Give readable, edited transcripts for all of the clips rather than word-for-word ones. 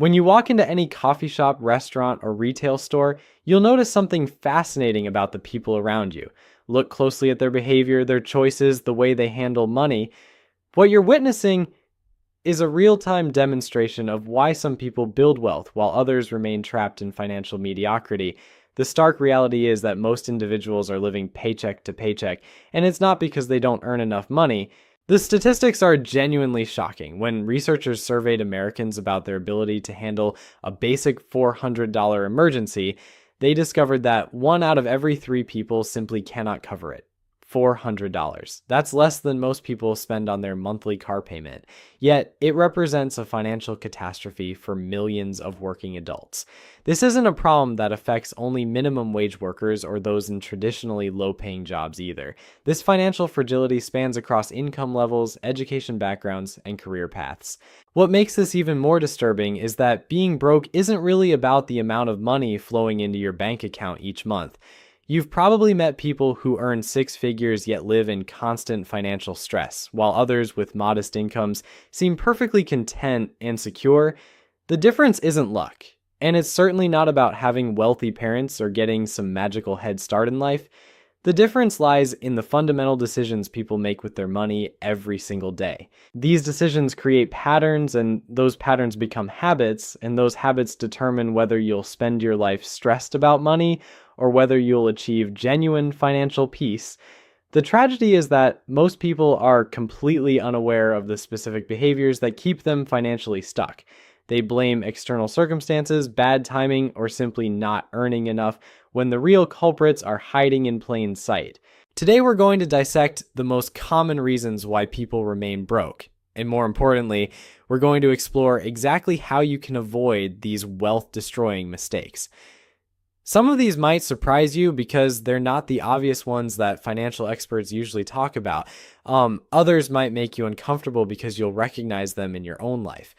When you walk into any coffee shop, restaurant, or retail store, you'll notice something fascinating about the people around you. Look closely at their behavior, their choices, the way they handle money. What you're witnessing is a real-time demonstration of why some people build wealth while others remain trapped in financial mediocrity. The stark reality is that most individuals are living paycheck to paycheck, and it's not because they don't earn enough money. The statistics are genuinely shocking. When researchers surveyed Americans about their ability to handle a basic $400 emergency, they discovered that 1 out of every 3 people simply cannot cover it. $400. That's less than most people spend on their monthly car payment. Yet, it represents a financial catastrophe for millions of working adults. This isn't a problem that affects only minimum wage workers or those in traditionally low-paying jobs either. This financial fragility spans across income levels, education backgrounds, and career paths. What makes this even more disturbing is that being broke isn't really about the amount of money flowing into your bank account each month. You've probably met people who earn 6 figures yet live in constant financial stress, while others with modest incomes seem perfectly content and secure. The difference isn't luck, and it's certainly not about having wealthy parents or getting some magical head start in life. The difference lies in the fundamental decisions people make with their money every single day. These decisions create patterns, and those patterns become habits, and those habits determine whether you'll spend your life stressed about money or whether you'll achieve genuine financial peace. The tragedy is that most people are completely unaware of the specific behaviors that keep them financially stuck. They blame external circumstances, bad timing, or simply not earning enough when the real culprits are hiding in plain sight. Today we're going to dissect the most common reasons why people remain broke. And more importantly, we're going to explore exactly how you can avoid these wealth-destroying mistakes. Some of these might surprise you because they're not the obvious ones that financial experts usually talk about. Others might make you uncomfortable because you'll recognize them in your own life.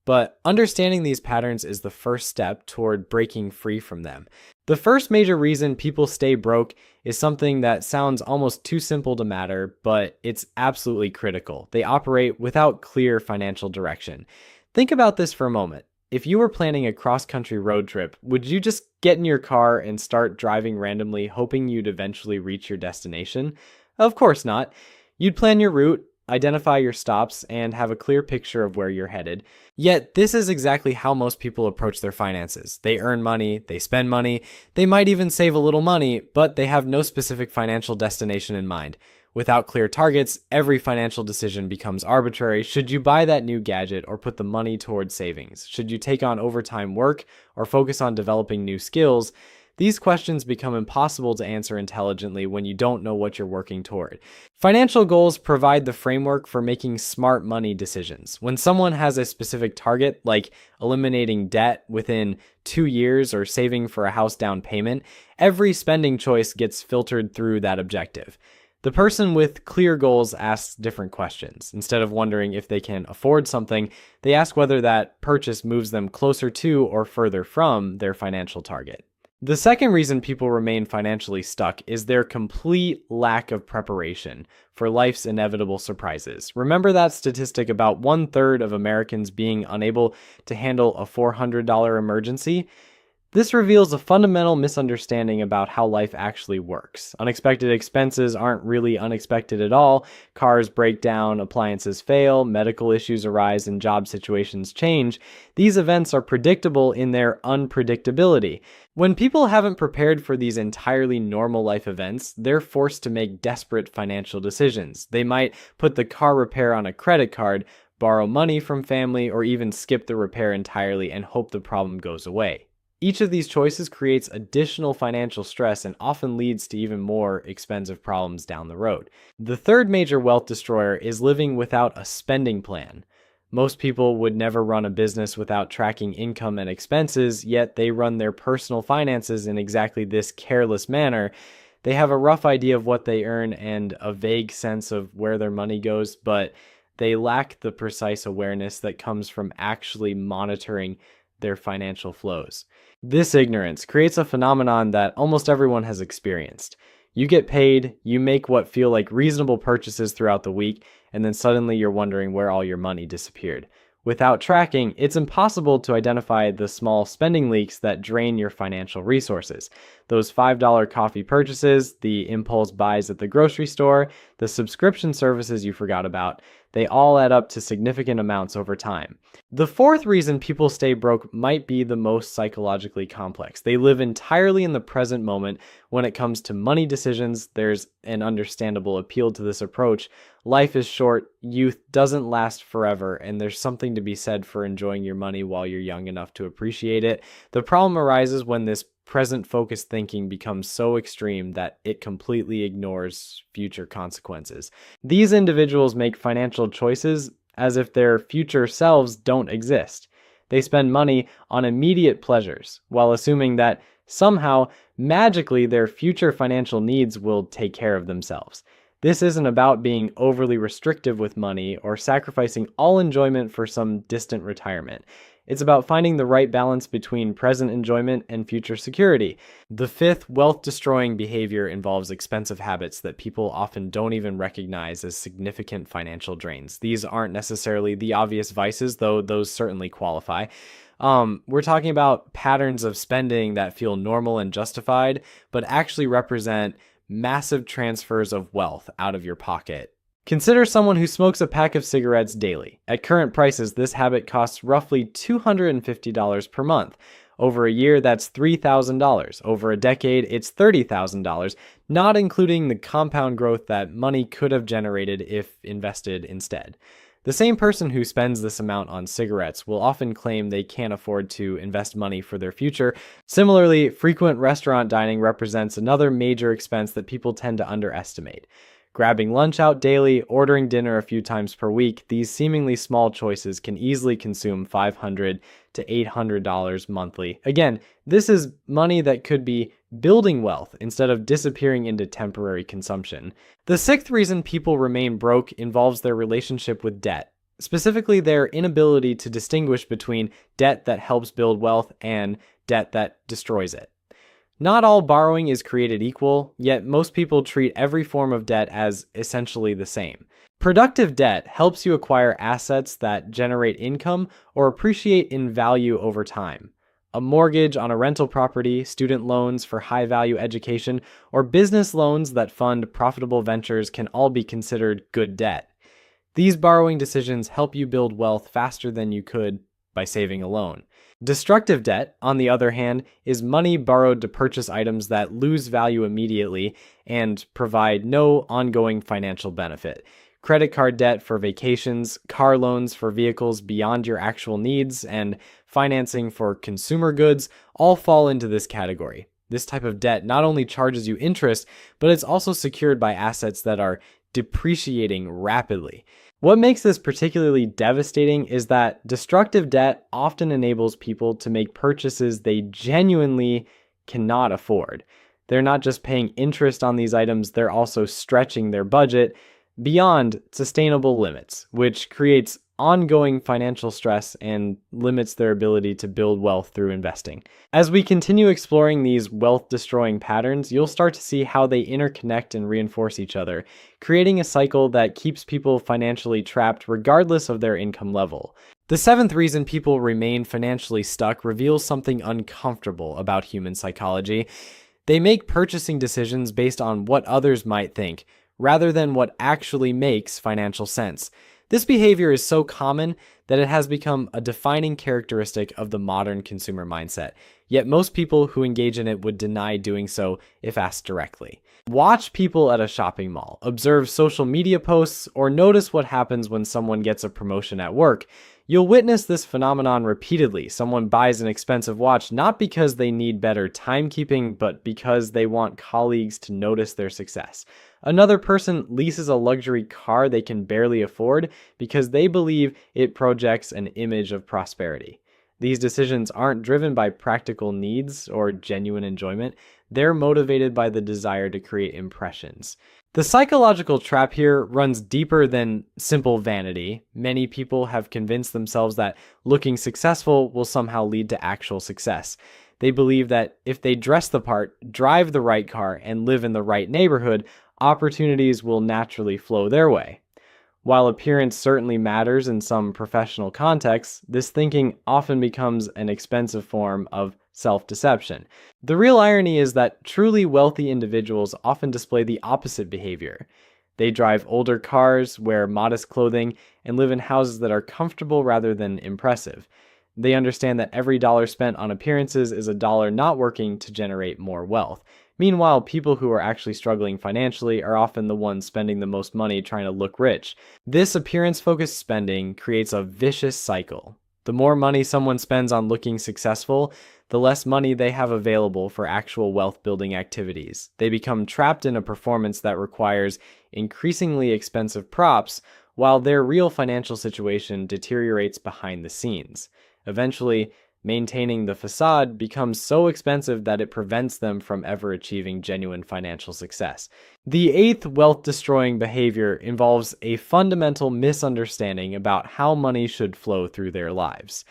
But understanding these patterns is the first step toward breaking free from them. The first major reason people stay broke is something that sounds almost too simple to matter, but it's absolutely critical. They operate without clear financial direction. Think about this for a moment. If you were planning a cross-country road trip, would you just get in your car and start driving randomly, hoping you'd eventually reach your destination? Of course not. You'd plan your route, identify your stops, and have a clear picture of where you're headed. Yet, this is exactly how most people approach their finances. They earn money, they spend money, they might even save a little money, but they have no specific financial destination in mind. Without clear targets, every financial decision becomes arbitrary. Should you buy that new gadget or put the money towards savings? Should you take on overtime work or focus on developing new skills? These questions become impossible to answer intelligently when you don't know what you're working toward. Financial goals provide the framework for making smart money decisions. When someone has a specific target, like eliminating debt within 2 years or saving for a house down payment, every spending choice gets filtered through that objective. The person with clear goals asks different questions. Instead of wondering if they can afford something, they ask whether that purchase moves them closer to or further from their financial target. The second reason people remain financially stuck is their complete lack of preparation for life's inevitable surprises. Remember that statistic about 1/3 of Americans being unable to handle a $400 emergency? This reveals a fundamental misunderstanding about how life actually works. Unexpected expenses aren't really unexpected at all. Cars break down, appliances fail, medical issues arise, and job situations change. These events are predictable in their unpredictability. When people haven't prepared for these entirely normal life events, they're forced to make desperate financial decisions. They might put the car repair on a credit card, borrow money from family, or even skip the repair entirely and hope the problem goes away. Each of these choices creates additional financial stress and often leads to even more expensive problems down the road. The third major wealth destroyer is living without a spending plan. Most people would never run a business without tracking income and expenses, yet they run their personal finances in exactly this careless manner. They have a rough idea of what they earn and a vague sense of where their money goes, but they lack the precise awareness that comes from actually monitoring their financial flows. This ignorance creates a phenomenon that almost everyone has experienced. You get paid, you make what feel like reasonable purchases throughout the week, and then suddenly you're wondering where all your money disappeared. Without tracking, it's impossible to identify the small spending leaks that drain your financial resources. Those $5 coffee purchases, the impulse buys at the grocery store, the subscription services you forgot about, they all add up to significant amounts over time. The fourth reason people stay broke might be the most psychologically complex. They live entirely in the present moment. When it comes to money decisions, there's an understandable appeal to this approach. Life is short, youth doesn't last forever, and there's something to be said for enjoying your money while you're young enough to appreciate it. The problem arises when this present-focused thinking becomes so extreme that it completely ignores future consequences. These individuals make financial choices as if their future selves don't exist. They spend money on immediate pleasures while assuming that somehow, magically, their future financial needs will take care of themselves. This isn't about being overly restrictive with money or sacrificing all enjoyment for some distant retirement. It's about finding the right balance between present enjoyment and future security. The fifth wealth-destroying behavior involves expensive habits that people often don't even recognize as significant financial drains. These aren't necessarily the obvious vices, though those certainly qualify. We're talking about patterns of spending that feel normal and justified, but actually represent massive transfers of wealth out of your pocket. Consider someone who smokes a pack of cigarettes daily. At current prices, this habit costs roughly $250 per month. Over a year, that's $3,000. Over a decade, it's $30,000, not including the compound growth that money could have generated if invested instead. The same person who spends this amount on cigarettes will often claim they can't afford to invest money for their future. Similarly, frequent restaurant dining represents another major expense that people tend to underestimate. Grabbing lunch out daily, ordering dinner a few times per week, these seemingly small choices can easily consume $500 to $800 monthly. Again, this is money that could be building wealth instead of disappearing into temporary consumption. The sixth reason people remain broke involves their relationship with debt, specifically their inability to distinguish between debt that helps build wealth and debt that destroys it. Not all borrowing is created equal, yet most people treat every form of debt as essentially the same. Productive debt helps you acquire assets that generate income or appreciate in value over time. A mortgage on a rental property, student loans for high-value education, or business loans that fund profitable ventures can all be considered good debt. These borrowing decisions help you build wealth faster than you could by saving alone. Destructive debt, on the other hand, is money borrowed to purchase items that lose value immediately and provide no ongoing financial benefit. Credit card debt for vacations, car loans for vehicles beyond your actual needs, and financing for consumer goods all fall into this category. This type of debt not only charges you interest, but it's also secured by assets that are depreciating rapidly. What makes this particularly devastating is that destructive debt often enables people to make purchases they genuinely cannot afford. They're not just paying interest on these items, they're also stretching their budget beyond sustainable limits, which creates ongoing financial stress and limits their ability to build wealth through investing. As we continue exploring these wealth-destroying patterns, you'll start to see how they interconnect and reinforce each other, creating a cycle that keeps people financially trapped regardless of their income level. The seventh reason people remain financially stuck reveals something uncomfortable about human psychology. They make purchasing decisions based on what others might think, rather than what actually makes financial sense. This behavior is so common that it has become a defining characteristic of the modern consumer mindset, yet most people who engage in it would deny doing so if asked directly. Watch people at a shopping mall, observe social media posts, or notice what happens when someone gets a promotion at work. You'll witness this phenomenon repeatedly. Someone buys an expensive watch not because they need better timekeeping, but because they want colleagues to notice their success. Another person leases a luxury car they can barely afford because they believe it projects an image of prosperity. These decisions aren't driven by practical needs or genuine enjoyment. They're motivated by the desire to create impressions. The psychological trap here runs deeper than simple vanity. Many people have convinced themselves that looking successful will somehow lead to actual success. They believe that if they dress the part, drive the right car, and live in the right neighborhood, opportunities will naturally flow their way. While appearance certainly matters in some professional contexts, this thinking often becomes an expensive form of self-deception. The real irony is that truly wealthy individuals often display the opposite behavior. They drive older cars, wear modest clothing, and live in houses that are comfortable rather than impressive. They understand that every dollar spent on appearances is a dollar not working to generate more wealth. Meanwhile, people who are actually struggling financially are often the ones spending the most money trying to look rich. This appearance-focused spending creates a vicious cycle. The more money someone spends on looking successful, the less money they have available for actual wealth-building activities. They become trapped in a performance that requires increasingly expensive props, while their real financial situation deteriorates behind the scenes. Eventually, maintaining the facade becomes so expensive that it prevents them from ever achieving genuine financial success. The eighth wealth-destroying behavior involves a fundamental misunderstanding about how money should flow through their lives.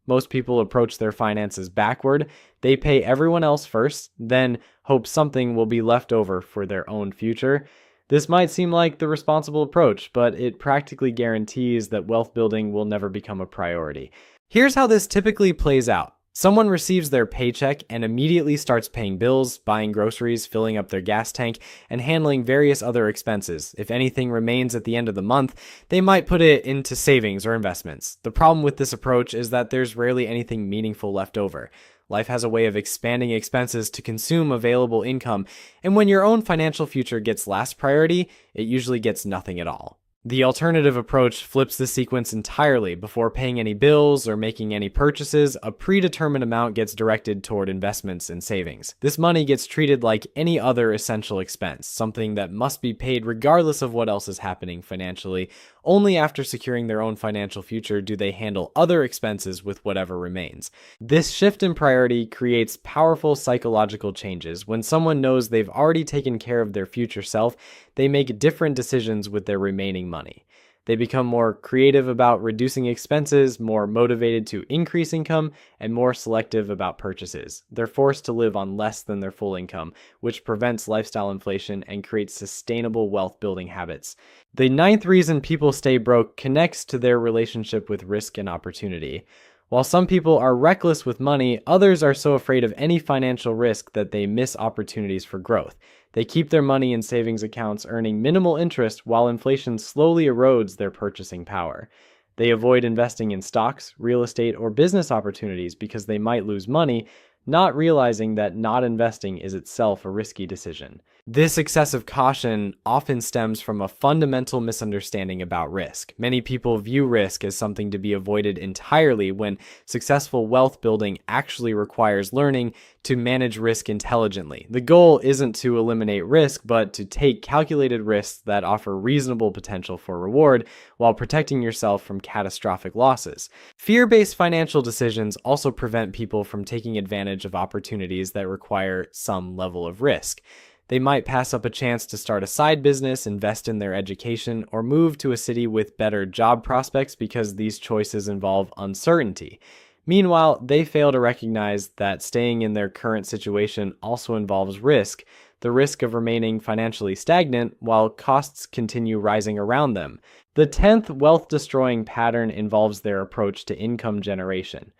Most people approach their finances backward. They pay everyone else first, then hope something will be left over for their own future. This might seem like the responsible approach, but it practically guarantees that wealth building will never become a priority. Here's how this typically plays out. Someone receives their paycheck and immediately starts paying bills, buying groceries, filling up their gas tank, and handling various other expenses. If anything remains at the end of the month, they might put it into savings or investments. The problem with this approach is that there's rarely anything meaningful left over. Life has a way of expanding expenses to consume available income, and when your own financial future gets last priority, it usually gets nothing at all. The alternative approach flips the sequence entirely. Before paying any bills or making any purchases, a predetermined amount gets directed toward investments and savings. This money gets treated like any other essential expense, something that must be paid regardless of what else is happening financially. Only after securing their own financial future do they handle other expenses with whatever remains. This shift in priority creates powerful psychological changes. When someone knows they've already taken care of their future self, they make different decisions with their remaining money. They become more creative about reducing expenses, more motivated to increase income, and more selective about purchases. They're forced to live on less than their full income, which prevents lifestyle inflation and creates sustainable wealth building habits. The ninth reason people stay broke connects to their relationship with risk and opportunity. While some people are reckless with money, others are so afraid of any financial risk that they miss opportunities for growth. They keep their money in savings accounts, earning minimal interest while inflation slowly erodes their purchasing power. They avoid investing in stocks, real estate, or business opportunities because they might lose money, not realizing that not investing is itself a risky decision. This excessive caution often stems from a fundamental misunderstanding about risk. Many people view risk as something to be avoided entirely when successful wealth building actually requires learning to manage risk intelligently. The goal isn't to eliminate risk, but to take calculated risks that offer reasonable potential for reward while protecting yourself from catastrophic losses. Fear-based financial decisions also prevent people from taking advantage of opportunities that require some level of risk. They might pass up a chance to start a side business, invest in their education, or move to a city with better job prospects because these choices involve uncertainty. Meanwhile, they fail to recognize that staying in their current situation also involves risk, the risk of remaining financially stagnant while costs continue rising around them. The 10th wealth-destroying pattern involves their approach to income generation.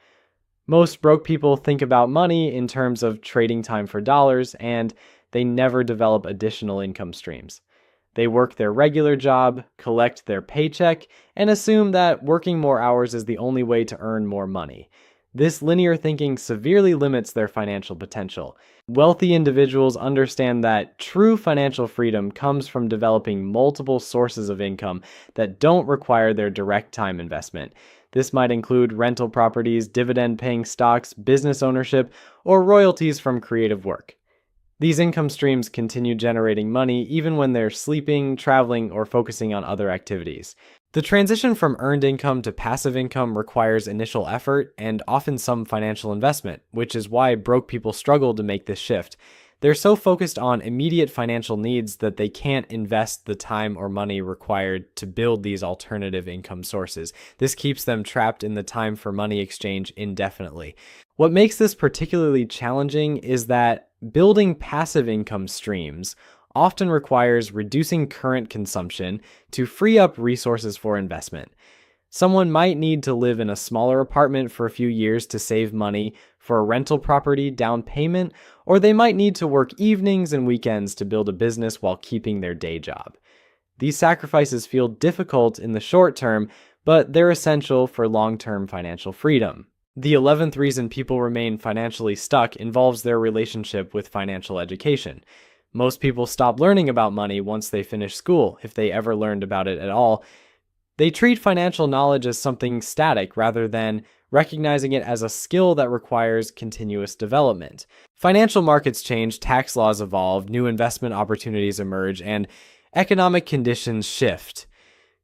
Most broke people think about money in terms of trading time for dollars, and they never develop additional income streams. They work their regular job, collect their paycheck, and assume that working more hours is the only way to earn more money. This linear thinking severely limits their financial potential. Wealthy individuals understand that true financial freedom comes from developing multiple sources of income that don't require their direct time investment. This might include rental properties, dividend-paying stocks, business ownership, or royalties from creative work. These income streams continue generating money even when they're sleeping, traveling, or focusing on other activities. The transition from earned income to passive income requires initial effort and often some financial investment, which is why broke people struggle to make this shift. They're so focused on immediate financial needs that they can't invest the time or money required to build these alternative income sources. This keeps them trapped in the time for money exchange indefinitely. What makes this particularly challenging is that building passive income streams often requires reducing current consumption to free up resources for investment. Someone might need to live in a smaller apartment for a few years to save money for a rental property down payment, or they might need to work evenings and weekends to build a business while keeping their day job. These sacrifices feel difficult in the short term, but they're essential for long-term financial freedom. The 11th reason people remain financially stuck involves their relationship with financial education. Most people stop learning about money once they finish school, if they ever learned about it at all. They treat financial knowledge as something static rather than recognizing it as a skill that requires continuous development. Financial markets change, tax laws evolve, new investment opportunities emerge, and economic conditions shift.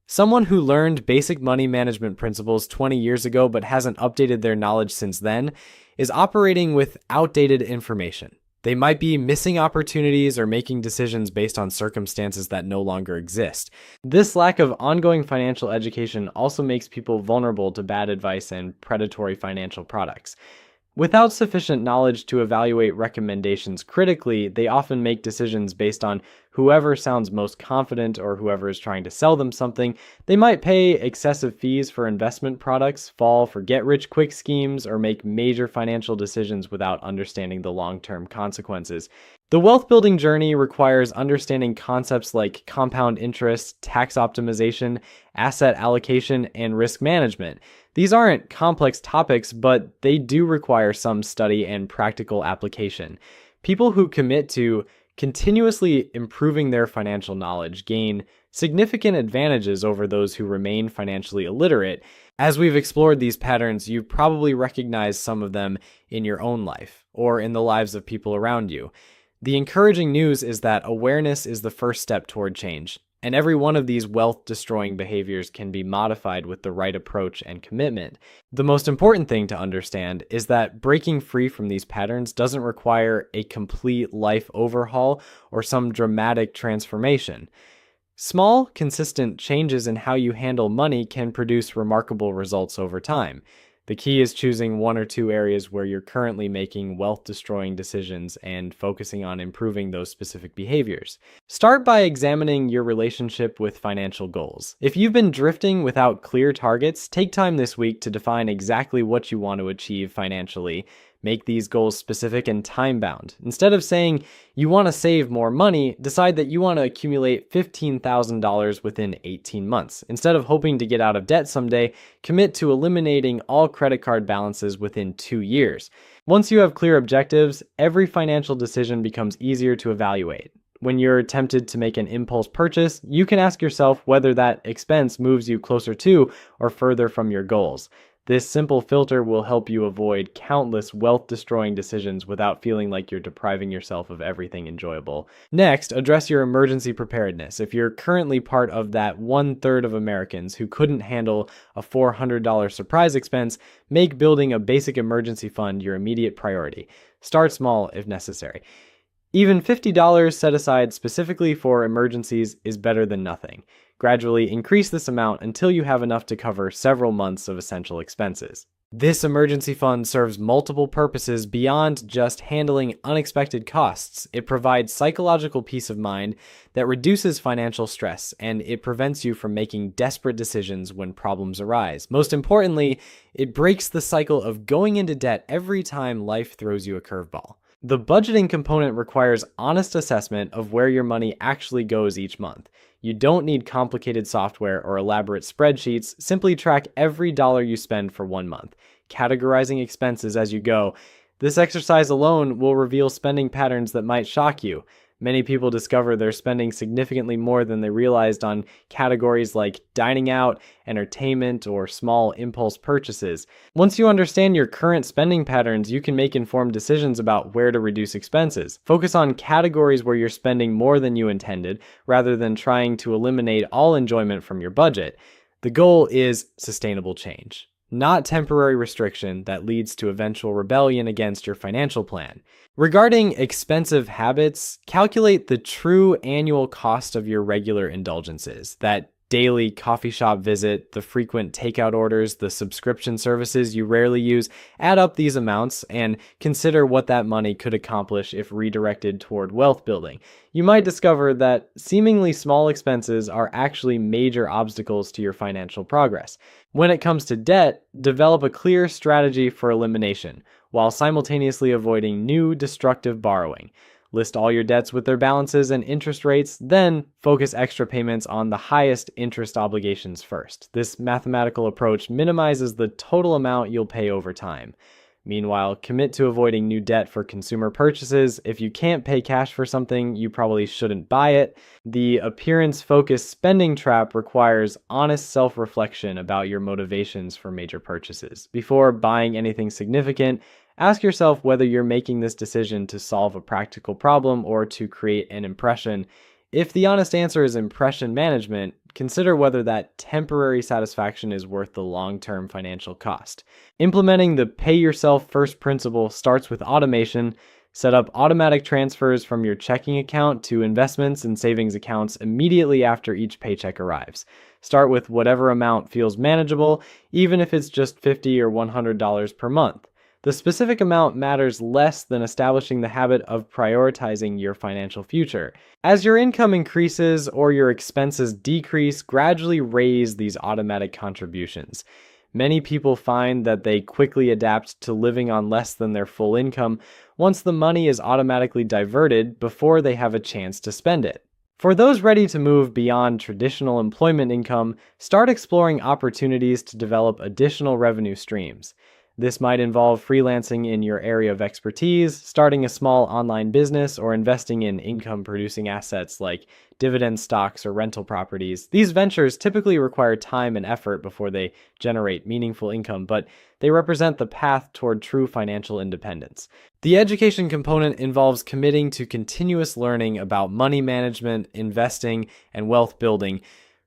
Someone who learned basic money management principles 20 years ago but hasn't updated their knowledge since then is operating with outdated information. They might be missing opportunities or making decisions based on circumstances that no longer exist. This lack of ongoing financial education also makes people vulnerable to bad advice and predatory financial products. Without sufficient knowledge to evaluate recommendations critically, they often make decisions based on whoever sounds most confident or whoever is trying to sell them something. They might pay excessive fees for investment products, fall for get-rich-quick schemes, or make major financial decisions without understanding the long-term consequences. The wealth-building journey requires understanding concepts like compound interest, tax optimization, asset allocation, and risk management. These aren't complex topics, but they do require some study and practical application. People who commit to continuously improving their financial knowledge gain significant advantages over those who remain financially illiterate. As we've explored these patterns, you've probably recognized some of them in your own life or in the lives of people around you. The encouraging news is that awareness is the first step toward change, and every one of these wealth-destroying behaviors can be modified with the right approach and commitment. The most important thing to understand is that breaking free from these patterns doesn't require a complete life overhaul or some dramatic transformation. Small, consistent changes in how you handle money can produce remarkable results over time. The key is choosing one or two areas where you're currently making wealth-destroying decisions and focusing on improving those specific behaviors. Start by examining your relationship with financial goals. If you've been drifting without clear targets, take time this week to define exactly what you want to achieve financially. Make these goals specific and time-bound. Instead of saying you want to save more money, decide that you want to accumulate $15,000 within 18 months. Instead of hoping to get out of debt someday, commit to eliminating all credit card balances within 2 years. Once you have clear objectives, every financial decision becomes easier to evaluate. When you're tempted to make an impulse purchase, you can ask yourself whether that expense moves you closer to or further from your goals. This simple filter will help you avoid countless wealth-destroying decisions without feeling like you're depriving yourself of everything enjoyable. Next, address your emergency preparedness. If you're currently part of that 1/3 of Americans who couldn't handle a $400 surprise expense, make building a basic emergency fund your immediate priority. Start small if necessary. Even $50 set aside specifically for emergencies is better than nothing. Gradually increase this amount until you have enough to cover several months of essential expenses. This emergency fund serves multiple purposes beyond just handling unexpected costs. It provides psychological peace of mind that reduces financial stress, and it prevents you from making desperate decisions when problems arise. Most importantly, it breaks the cycle of going into debt every time life throws you a curveball. The budgeting component requires honest assessment of where your money actually goes each month. You don't need complicated software or elaborate spreadsheets. Simply track every dollar you spend for 1 month, categorizing expenses as you go. This exercise alone will reveal spending patterns that might shock you. Many people discover they're spending significantly more than they realized on categories like dining out, entertainment, or small impulse purchases. Once you understand your current spending patterns, you can make informed decisions about where to reduce expenses. Focus on categories where you're spending more than you intended, rather than trying to eliminate all enjoyment from your budget. The goal is sustainable change, not temporary restriction that leads to eventual rebellion against your financial plan. Regarding expensive habits, calculate the true annual cost of your regular indulgences that daily coffee shop visit, the frequent takeout orders, the subscription services you rarely use. Add up these amounts and consider what that money could accomplish if redirected toward wealth building. You might discover that seemingly small expenses are actually major obstacles to your financial progress. When it comes to debt, develop a clear strategy for elimination, while simultaneously avoiding new destructive borrowing. List all your debts with their balances and interest rates, then focus extra payments on the highest interest obligations first. This mathematical approach minimizes the total amount you'll pay over time. Meanwhile, commit to avoiding new debt for consumer purchases. If you can't pay cash for something, you probably shouldn't buy it. The appearance-focused spending trap requires honest self-reflection about your motivations for major purchases. Before buying anything significant, ask yourself whether you're making this decision to solve a practical problem or to create an impression. If the honest answer is impression management, consider whether that temporary satisfaction is worth the long-term financial cost. Implementing the pay yourself first principle starts with automation. Set up automatic transfers from your checking account to investments and savings accounts immediately after each paycheck arrives. Start with whatever amount feels manageable, even if it's just $50 or $100 per month. The specific amount matters less than establishing the habit of prioritizing your financial future. As your income increases or your expenses decrease, gradually raise these automatic contributions. Many people find that they quickly adapt to living on less than their full income once the money is automatically diverted before they have a chance to spend it. For those ready to move beyond traditional employment income, start exploring opportunities to develop additional revenue streams. This might involve freelancing in your area of expertise, starting a small online business, or investing in income-producing assets like dividend stocks or rental properties. These ventures typically require time and effort before they generate meaningful income, but they represent the path toward true financial independence. The education component involves committing to continuous learning about money management, investing, and wealth building.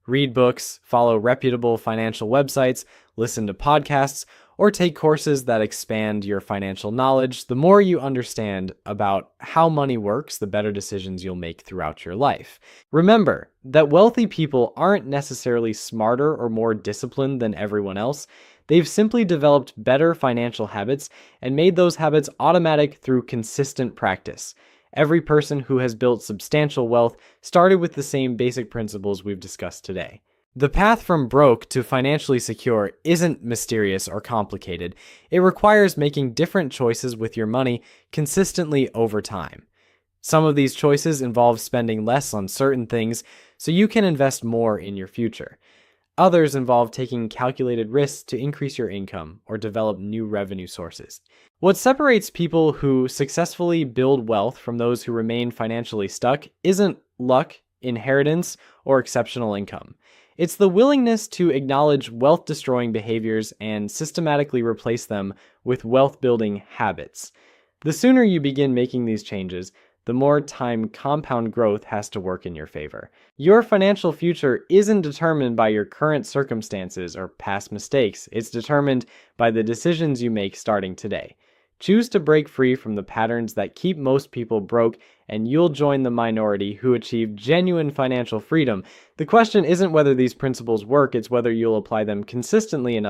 Read books, follow reputable financial websites, listen to podcasts, or take courses that expand your financial knowledge. The more you understand about how money works, the better decisions you'll make throughout your life. Remember that wealthy people aren't necessarily smarter or more disciplined than everyone else. They've simply developed better financial habits and made those habits automatic through consistent practice. Every person who has built substantial wealth started with the same basic principles we've discussed today. The path from broke to financially secure isn't mysterious or complicated. It requires making different choices with your money consistently over time. Some of these choices involve spending less on certain things so you can invest more in your future. Others involve taking calculated risks to increase your income or develop new revenue sources. What separates people who successfully build wealth from those who remain financially stuck isn't luck, inheritance, or exceptional income. It's the willingness to acknowledge wealth-destroying behaviors and systematically replace them with wealth-building habits. The sooner you begin making these changes, the more time compound growth has to work in your favor. Your financial future isn't determined by your current circumstances or past mistakes. It's determined by the decisions you make starting today. Choose to break free from the patterns that keep most people broke, and you'll join the minority who achieve genuine financial freedom. The question isn't whether these principles work, it's whether you'll apply them consistently enough